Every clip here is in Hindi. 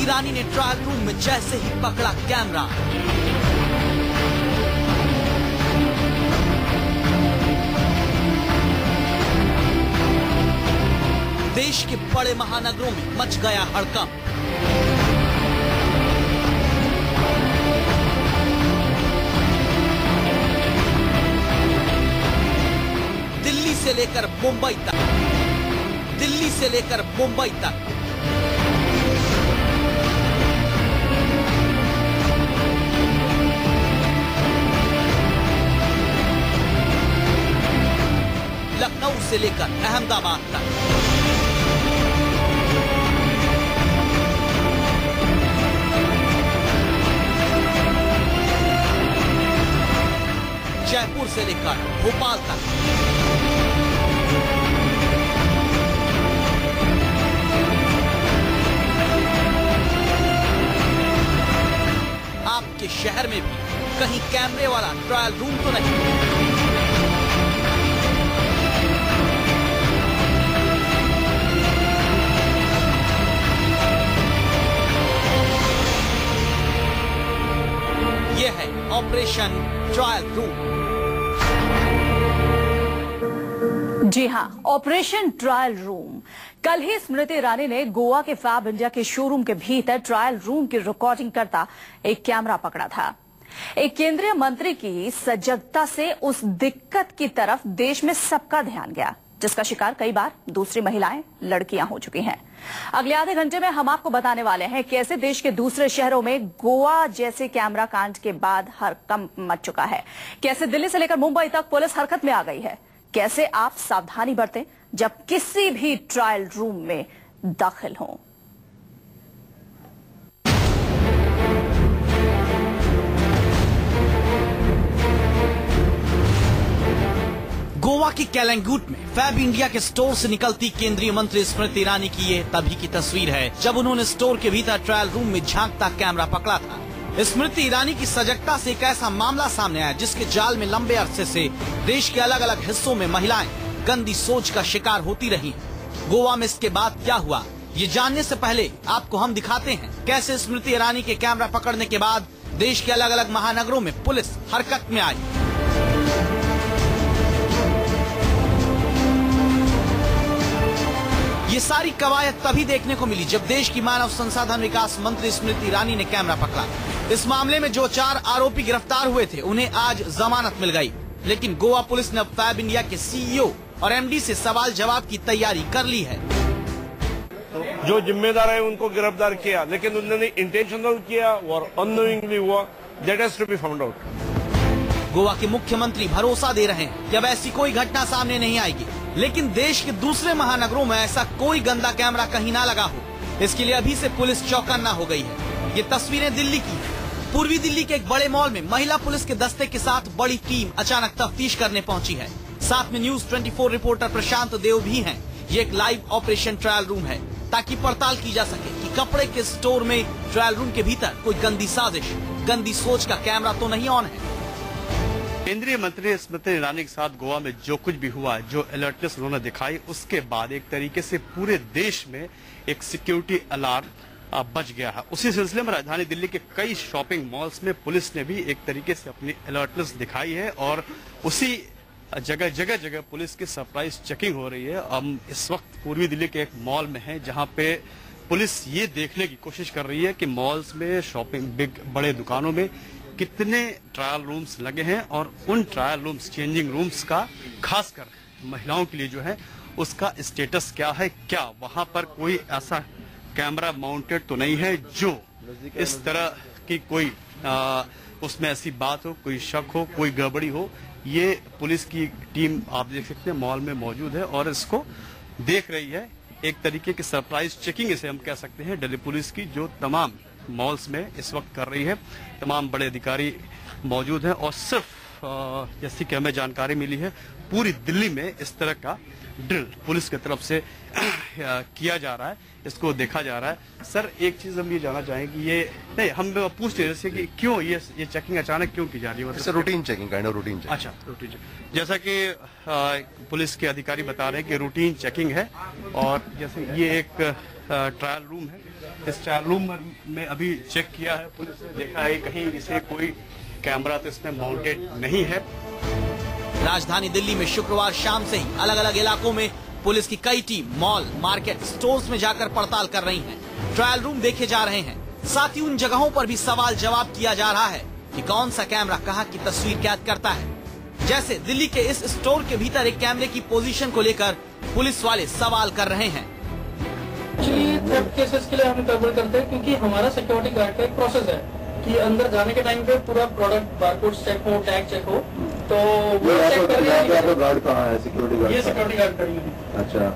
ईरानी ने ट्रायल रूम में जैसे ही पकड़ा कैमरा, देश के बड़े महानगरों में मच गया हड़कंप। दिल्ली से लेकर मुंबई तक, दिल्ली से लेकर मुंबई तक लखनऊ से लेकर अहमदाबाद तक, जयपुर से लेकर भोपाल तक, आपके शहर में भी कहीं कैमरे वाला ट्रायल रूम तो नहीं। यह है ऑपरेशन ट्रायल रूम। जी हाँ, ऑपरेशन ट्रायल रूम। कल ही स्मृति ईरानी ने गोवा के फैब इंडिया के शोरूम के भीतर ट्रायल रूम की रिकॉर्डिंग करता एक कैमरा पकड़ा था। एक केंद्रीय मंत्री की सजगता से उस दिक्कत की तरफ देश में सबका ध्यान गया, जिसका शिकार कई बार दूसरी महिलाएं, लड़कियां हो चुकी हैं। अगले आधे घंटे में हम आपको बताने वाले हैं कैसे देश के दूसरे शहरों में गोवा जैसे कैमरा कांड के बाद हड़कंप मच चुका है, कैसे दिल्ली से लेकर मुंबई तक पुलिस हरकत में आ गई है, कैसे आप सावधानी बरतें जब किसी भी ट्रायल रूम में दाखिल हों। गोवा की कैलंगूट में फैब इंडिया के स्टोर से निकलती केंद्रीय मंत्री स्मृति ईरानी की ये तभी की तस्वीर है जब उन्होंने स्टोर के भीतर ट्रायल रूम में झांकता कैमरा पकड़ा था। स्मृति ईरानी की सजगता से एक ऐसा मामला सामने आया जिसके जाल में लंबे अरसे से देश के अलग अलग हिस्सों में महिलाएं गंदी सोच का शिकार होती रही। गोवा में इसके बाद क्या हुआ, ये जानने से पहले आपको हम दिखाते हैं कैसे स्मृति ईरानी के कैमरा पकड़ने के बाद देश के अलग अलग महानगरों में पुलिस हरकत में आई। ये सारी कवायद तभी देखने को मिली जब देश की मानव संसाधन विकास मंत्री स्मृति ईरानी ने कैमरा पकड़ा। इस मामले में जो 4 आरोपी गिरफ्तार हुए थे उन्हें आज जमानत मिल गई, लेकिन गोवा पुलिस ने फैब इंडिया के सीईओ और एमडी से सवाल जवाब की तैयारी कर ली है। जो जिम्मेदार है उनको गिरफ्तार किया, लेकिन उन्होंने इंटेंशनल किया और अननोइंगली हुआ, that has to be found out. Goa के मुख्यमंत्री भरोसा दे रहे हैं कि अब ऐसी कोई घटना सामने नहीं आएगी, लेकिन देश के दूसरे महानगरों में ऐसा कोई गंदा कैमरा कहीं ना लगा हो, इसके लिए अभी से पुलिस चौकन्ना हो गई है। ये तस्वीरें दिल्ली की है। पूर्वी दिल्ली के एक बड़े मॉल में महिला पुलिस के दस्ते के साथ बड़ी टीम अचानक तफ्तीश करने पहुंची है। साथ में न्यूज 24 रिपोर्टर प्रशांत देव भी हैं। ये एक लाइव ऑपरेशन ट्रायल रूम है ताकि पड़ताल की जा सके कि कपड़े के स्टोर में ट्रायल रूम के भीतर कोई गंदी साजिश, गंदी सोच का कैमरा तो नहीं ऑन है। केंद्रीय मंत्री स्मृति ईरानी के साथ गोवा में जो कुछ भी हुआ, जो अलर्टनेस उन्होंने दिखाई, उसके बाद एक तरीके से पूरे देश में एक सिक्योरिटी अलार्म बच गया है। उसी सिलसिले में राजधानी दिल्ली के कई शॉपिंग मॉल्स में पुलिस ने भी एक तरीके से अपनी अलर्टनेस दिखाई है और उसी जगह जगह पुलिस की सरप्राइज चेकिंग हो रही है। हम इस वक्त पूर्वी दिल्ली के एक मॉल में हैं जहां पे पुलिस ये देखने की कोशिश कर रही है कि मॉल्स में, शॉपिंग बड़े दुकानों में कितने ट्रायल रूम्स लगे हैं और उन ट्रायल रूम्स, चेंजिंग रूम्स का खासकर महिलाओं के लिए जो है उसका स्टेटस क्या है, क्या वहां पर कोई ऐसा कैमरा माउंटेड तो नहीं है जो इस तरह की कोई उसमें ऐसी बात हो, कोई शक हो, कोई गड़बड़ी हो। ये पुलिस की टीम आप देख सकते हैं मॉल में मौजूद है और इसको देख रही है। एक तरीके की सरप्राइज चेकिंग इसे हम कह सकते हैं दिल्ली पुलिस की, जो तमाम मॉल्स में इस वक्त कर रही है। तमाम बड़े अधिकारी मौजूद हैं और सिर्फ जैसी कि हमें जानकारी मिली है पूरी दिल्ली में इस तरह का ड्रिल पुलिस की तरफ से किया जा रहा है, इसको देखा जा रहा है। सर, एक चीज हम ये जानना चाहेंगे कि ये नहीं, हम पूछ रहे थे कि क्यों ये चेकिंग अचानक क्यों की जा रही है? Routine checking, kind of routine checking. अच्छा, रूटीन चेकिंग। जैसा कि पुलिस के अधिकारी बता रहे हैं कि रूटीन चेकिंग है, और जैसे ये एक ट्रायल रूम है, इस ट्रायल रूम में अभी चेक किया है पुलिस ने, देखा है कहीं इसे कोई कैमरा तो इसमें माउंटेड नहीं है। राजधानी दिल्ली में शुक्रवार शाम से ही अलग अलग इलाकों में पुलिस की कई टीम मॉल, मार्केट, स्टोर्स में जाकर पड़ताल कर रही हैं। ट्रायल रूम देखे जा रहे हैं। साथ ही उन जगहों पर भी सवाल जवाब किया जा रहा है कि कौन सा कैमरा कहां की तस्वीर कैद करता है। जैसे दिल्ली के इस स्टोर के भीतर एक कैमरे की पोजीशन को लेकर पुलिस वाले सवाल कर रहे हैं। एक्चुअली थेफ्ट केसेस के लिए हम कवर करते हैं, क्योंकि हमारा सिक्योरिटी गार्ड का एक प्रोसेस है कि अंदर जाने के टाइम पे पूरा प्रोडक्ट बारकोड चेक हो, टैग चेक हो, तो वो चेक कर रहे हैं। गार्ड कहाँ है? Security guard? ये सिक्योरिटी गार्ड खड़ी है। अच्छा,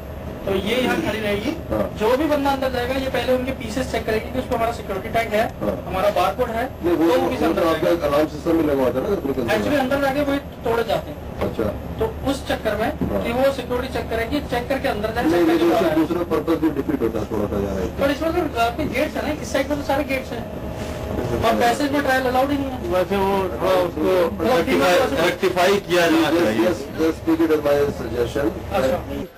तो ये यहाँ खड़ी रहेगी। जो भी बंदा अंदर जाएगा, ये पहले उनके पीसेस चेक करेगी कि उसको हमारा सिक्योरिटी टैग है, हमारा बारकोड है, तो वो भी अलार्म सिस्टम में लगा होता है ना, एक्चुअली अंदर जाके वो तोड़े जाते हैं। अच्छा, तो उस चक्कर में कि वो सिक्योरिटी चेक करेगी, चेक करके अंदर जाए, दूसरा पर्पज भी डिफीट होता है थोड़ा सा ज्यादा। तो इसमें तो आपके गेट्स है ना, इस साइड में तो सारे गेट्स हैं, और पैसेज में ट्रायल अलाउड ही नहीं है। वैसे वो उसको रेक्टिफाई किया जाना चाहिए।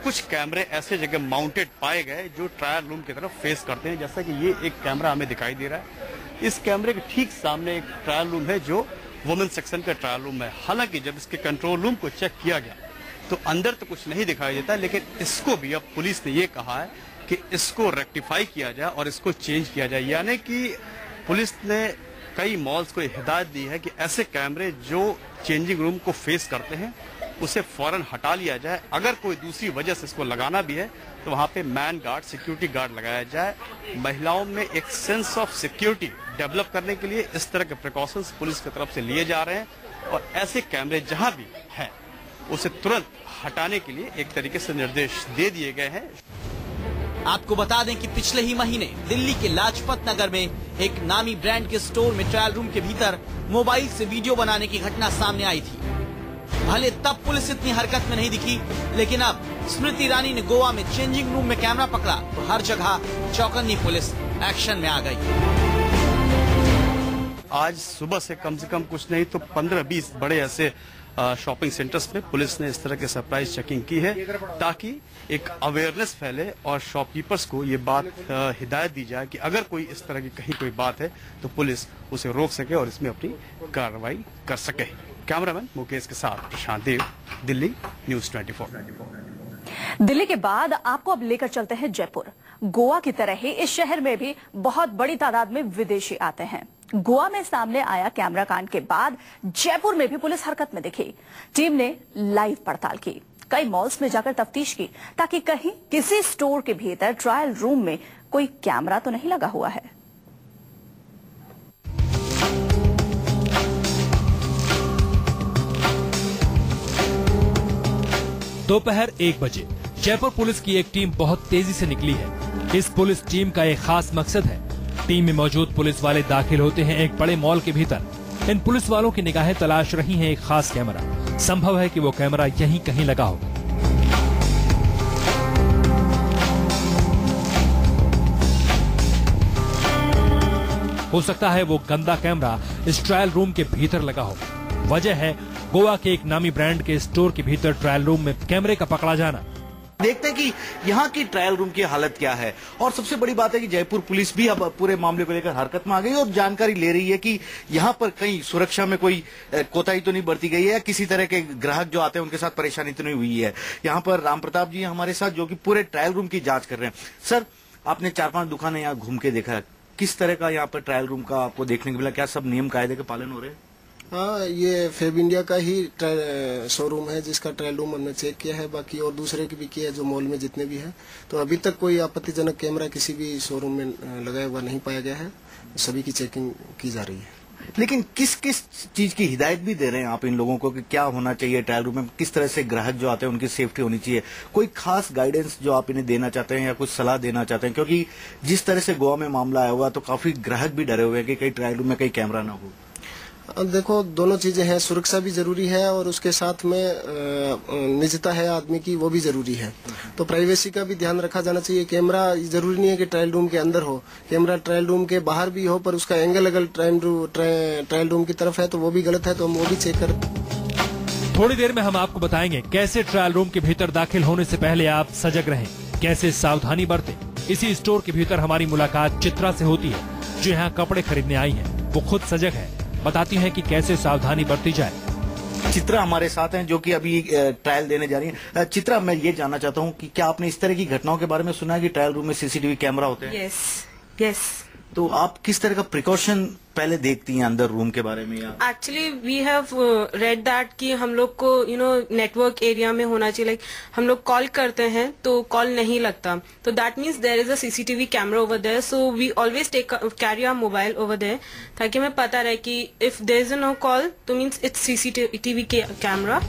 कुछ कैमरे ऐसे जगह माउंटेड पाए गए जो ट्रायल रूम की तरफ फेस करते हैं, जैसा कि ये एक कैमरा हमें दिखाई दे रहा है। इस कैमरे के ठीक सामने एक ट्रायल रूम है जो वुमेन सेक्शन का ट्रायल रूम है। हालांकि जब इसके कंट्रोल रूम को चेक किया गया तो अंदर तो कुछ नहीं दिखाई देता, लेकिन इसको भी अब पुलिस ने ये कहा है कि इसको रेक्टिफाई किया जाए और इसको चेंज किया जाए। यानी कि पुलिस ने कई मॉल्स को हिदायत दी है कि ऐसे कैमरे जो चेंजिंग रूम को फेस करते हैं उसे फौरन हटा लिया जाए। अगर कोई दूसरी वजह से इसको लगाना भी है तो वहां पे मैन गार्ड, सिक्योरिटी गार्ड लगाया जाए। महिलाओं में एक सेंस ऑफ सिक्योरिटी डेवलप करने के लिए इस तरह के प्रिकॉशंस पुलिस की तरफ से लिए जा रहे हैं, और ऐसे कैमरे जहां भी हैं उसे तुरंत हटाने के लिए एक तरीके से निर्देश दे दिए गए हैं। आपको बता दें कि पिछले ही महीने दिल्ली के लाजपत नगर में एक नामी ब्रांड के स्टोर में ट्रायल रूम के भीतर मोबाइल से वीडियो बनाने की घटना सामने आई थी। भले तब पुलिस इतनी हरकत में नहीं दिखी, लेकिन अब स्मृति ईरानी ने गोवा में चेंजिंग रूम में कैमरा पकड़ा तो हर जगह चौकन्नी पुलिस एक्शन में आ गई। आज सुबह से कम कुछ नहीं तो 15-20 बड़े ऐसे शॉपिंग सेंटर्स में पुलिस ने इस तरह के सरप्राइज चेकिंग की है, ताकि एक अवेयरनेस फैले और शॉपकीपर्स को ये बात हिदायत दी जाए कि अगर कोई इस तरह की कहीं कोई बात है तो पुलिस उसे रोक सके और इसमें अपनी कार्रवाई कर सके। कैमरामैन मुकेश के साथ प्रशांत देव, दिल्ली, न्यूज़ 24। दिल्ली के बाद आपको अब लेकर चलते हैं जयपुर। गोवा की तरह ही इस शहर में भी बहुत बड़ी तादाद में विदेशी आते हैं। गोवा में सामने आया कैमरा कांड के बाद जयपुर में भी पुलिस हरकत में दिखी। टीम ने लाइव पड़ताल की, कई मॉल्स में जाकर तफ्तीश की ताकि कहीं किसी स्टोर के भीतर ट्रायल रूम में कोई कैमरा तो नहीं लगा हुआ है। दोपहर 1 बजे जयपुर पुलिस की एक टीम बहुत तेजी से निकली है। इस पुलिस टीम का एक खास मकसद है। टीम में मौजूद पुलिस वाले दाखिल होते हैं एक बड़े मॉल के भीतर। इन पुलिस वालों की निगाहें तलाश रही हैं एक खास कैमरा। संभव है कि वो कैमरा यहीं कहीं लगा हो। हो सकता है वो गंदा कैमरा इस ट्रायल रूम के भीतर लगा हो। वजह है गोवा के एक नामी ब्रांड के स्टोर के भीतर ट्रायल रूम में कैमरे का पकड़ा जाना। देखते हैं कि यहाँ की ट्रायल रूम की हालत क्या है। और सबसे बड़ी बात है कि जयपुर पुलिस भी अब पूरे मामले को लेकर हरकत में आ गई और जानकारी ले रही है कि यहाँ पर कहीं सुरक्षा में कोई कोताही तो नहीं बरती गई है या किसी तरह के ग्राहक जो आते हैं उनके साथ परेशानी तो नहीं हुई है। यहाँ पर राम प्रताप जी हमारे साथ जो कि पूरे ट्रायल रूम की जांच कर रहे हैं। सर, आपने 4-5 दुकानें यहाँ घूम के देखा है, किस तरह का यहाँ पर ट्रायल रूम का आपको देखने को मिला? क्या सब नियम कायदे के पालन हो रहे हैं? हाँ, ये फेब इंडिया का ही शोरूम है जिसका ट्रायल रूम हमने चेक किया है। बाकी और दूसरे की भी किया है जो मॉल में जितने भी हैं। तो अभी तक कोई आपत्तिजनक कैमरा किसी भी शोरूम में लगाया हुआ नहीं पाया गया है। सभी की चेकिंग की जा रही है। लेकिन किस किस चीज की हिदायत भी दे रहे हैं आप इन लोगों को कि क्या होना चाहिए ट्रायल रूम में? किस तरह से ग्राहक जो आते हैं उनकी सेफ्टी होनी चाहिए? कोई खास गाइडेंस जो आप इन्हें देना चाहते हैं या कुछ सलाह देना चाहते हैं? क्योंकि जिस तरह से गोवा में मामला आया हुआ तो काफी ग्राहक भी डरे हुए हैं कि कहीं ट्रायल रूम में कहीं कैमरा ना हो। अब देखो, दोनों चीजें हैं, सुरक्षा भी जरूरी है और उसके साथ में निजता है आदमी की, वो भी जरूरी है। तो प्राइवेसी का भी ध्यान रखा जाना चाहिए। कैमरा जरूरी नहीं है कि ट्रायल रूम के अंदर हो, कैमरा ट्रायल रूम के बाहर भी हो, पर उसका एंगल अगर ट्रायल रूम की तरफ है तो वो भी गलत है, तो हम वो भी चेक करें। थोड़ी देर में हम आपको बताएंगे कैसे ट्रायल रूम के भीतर दाखिल होने से पहले आप सजग रहें, कैसे सावधानी बरतें। इसी स्टोर के भीतर हमारी मुलाकात चित्रा से होती है, जो यहाँ कपड़े खरीदने आई है। वो खुद सजग है, बताती हैं कि कैसे सावधानी बरती जाए। चित्रा हमारे साथ हैं, जो कि अभी ट्रायल देने जा रही हैं। चित्रा, मैं ये जानना चाहता हूँ कि क्या आपने इस तरह की घटनाओं के बारे में सुना है कि ट्रायल रूम में सीसीटीवी कैमरा होते हैं? यस। तो आप किस तरह का प्रिकॉशन पहले देखती हैं अंदर रूम के बारे में? या actually we have read that कि हम लोग को नेटवर्क एरिया में होना चाहिए। लाइक हम लोग कॉल करते हैं तो कॉल नहीं लगता, तो that means there is a CCTV camera over there, so we always carry our mobile over there, ताकि हमें पता रहे कि if there is no call तो मीन्स इट्स सीसीटीवी कैमरा।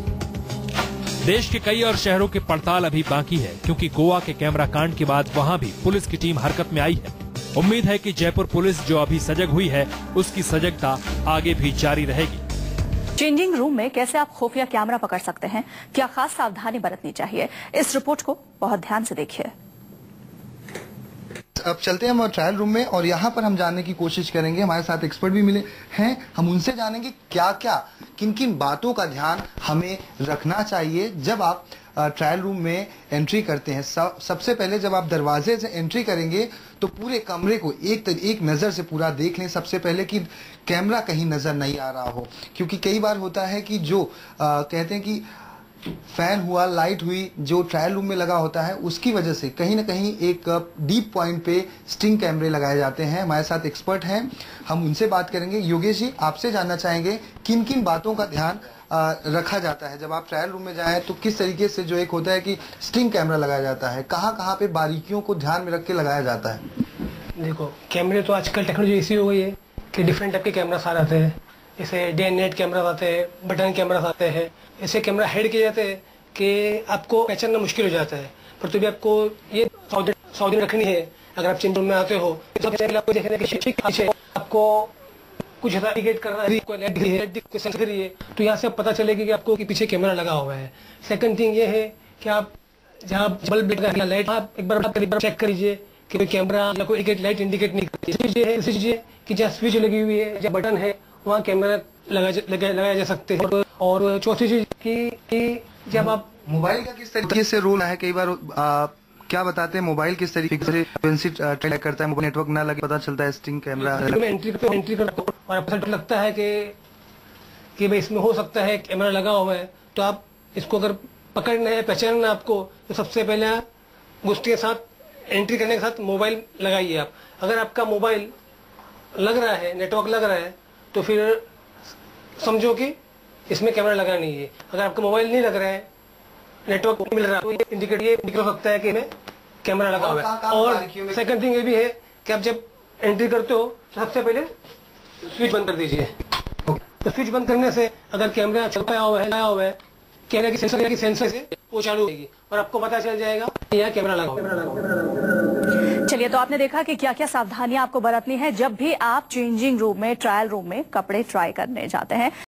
देश के कई और शहरों की पड़ताल अभी बाकी है, क्योंकि गोवा के कैमरा कांड के बाद वहाँ भी पुलिस की टीम हरकत में आई है। उम्मीद है कि जयपुर पुलिस जो अभी सजग हुई है, उसकी सजगता आगे भी जारी रहेगी। चेंजिंग रूम में कैसे आप खुफिया कैमरा पकड़ सकते हैं, क्या खास सावधानी बरतनी चाहिए, इस रिपोर्ट को बहुत ध्यान से देखिए। अब चलते हैं हम ट्रायल रूम में और यहाँ पर हम जानने की कोशिश करेंगे। हमारे साथ एक्सपर्ट भी मिले हैं, हम उनसे जानेंगे क्या क्या, किन किन बातों का ध्यान हमें रखना चाहिए जब आप ट्रायल रूम में एंट्री करते हैं। सबसे पहले जब आप दरवाजे से एंट्री करेंगे तो पूरे कमरे को एक नज़र से पूरा देख लें। सबसे पहले कि कैमरा कहीं नज़र नहीं आ रहा हो, क्योंकि कई बार होता है कि जो कहते हैं कि फैन हुआ, लाइट हुई, जो ट्रायल रूम में लगा होता है, उसकी वजह से कहीं ना कहीं एक डीप पॉइंट पे स्टिंग कैमरे लगाए जाते हैं। हमारे साथ एक्सपर्ट हैं, हम उनसे बात करेंगे। योगेश जी, आपसे जानना चाहेंगे किन किन बातों का ध्यान रखा जाता है जब आप ट्रायल रूम में जाएं, तो किस तरीके से जो एक होता है कि स्टिंग कैमरा लगाया जाता है, कहाँ पे बारीकियों को ध्यान में रख के लगाया जाता है? देखो, कैमरे तो आजकल टेक्नोलॉजी ऐसी हो गई है कि डिफरेंट टाइप के कैमरास आते हैं। जैसे डे एंड नाइट कैमरास आते हैं, बटन कैमरास आते हैं। ऐसे कैमरा हेड किए जाते हैं कि आपको पहचानना मुश्किल हो जाता है, पर तो भी आपको ये सावधानी रखनी है। अगर आप चेंज रूम में आते हो तो आपको देखने के पीछे आपको कुछ इंडिकेट कर रहा है, कोई लाइट दिख रही है, तो यहाँ से पता चलेगा कि आपको पीछे कैमरा लगा हुआ है। सेकंड थिंग ये है कि आप जहाँ बल्ब है, लाइट, आप एक बार चेक कर लीजिए कि कोई कैमरा या कोई लाइट इंडिकेट नहीं करती है। कि जहाँ स्विच लगी हुई है, जहाँ बटन है, वहाँ कैमरा लगाया जा सकते हैं। और चौथी चीज कि जब आप मोबाइल का किस तरीके से रोल है, कई बार क्या बताते हैं मोबाइल किस तरीके से फ्रीक्वेंसी ट्रैक करता है, मोबाइल नेटवर्क ना लगे पता चलता है स्टिंग कैमरा। एंट्री करते हो और आपको लगता है कि भाई इसमें हो सकता है कैमरा लगा हुआ है, तो आप इसको अगर पकड़ना है, पहचानना आपको, तो सबसे पहले गुस्ती के साथ एंट्री करने के साथ मोबाइल लगाइए आप। अगर आपका मोबाइल लग रहा है, नेटवर्क लग रहा है, तो फिर समझो कि इसमें कैमरा लगा नहीं है। अगर आपका मोबाइल नहीं लग रहा है, नेटवर्क मिल रहा है, तो ये इंडिकेट हो सकता है कि इसमें कैमरा लगा हुआ है। और सेकंड थिंग ये भी है कि आप जब एंट्री करते हो तो सबसे पहले स्विच बंद कर दीजिए। तो स्विच बंद करने से अगर कैमरा चलता हुआ है, कैमरे की सेंसर से वो चालू होगी और आपको पता चल जाएगा कि यहाँ कैमरा लगा हुआ है। चलिए, तो आपने देखा कि क्या क्या सावधानियां आपको बरतनी है जब भी आप चेंजिंग रूम में, ट्रायल रूम में कपड़े ट्राई करने जाते हैं।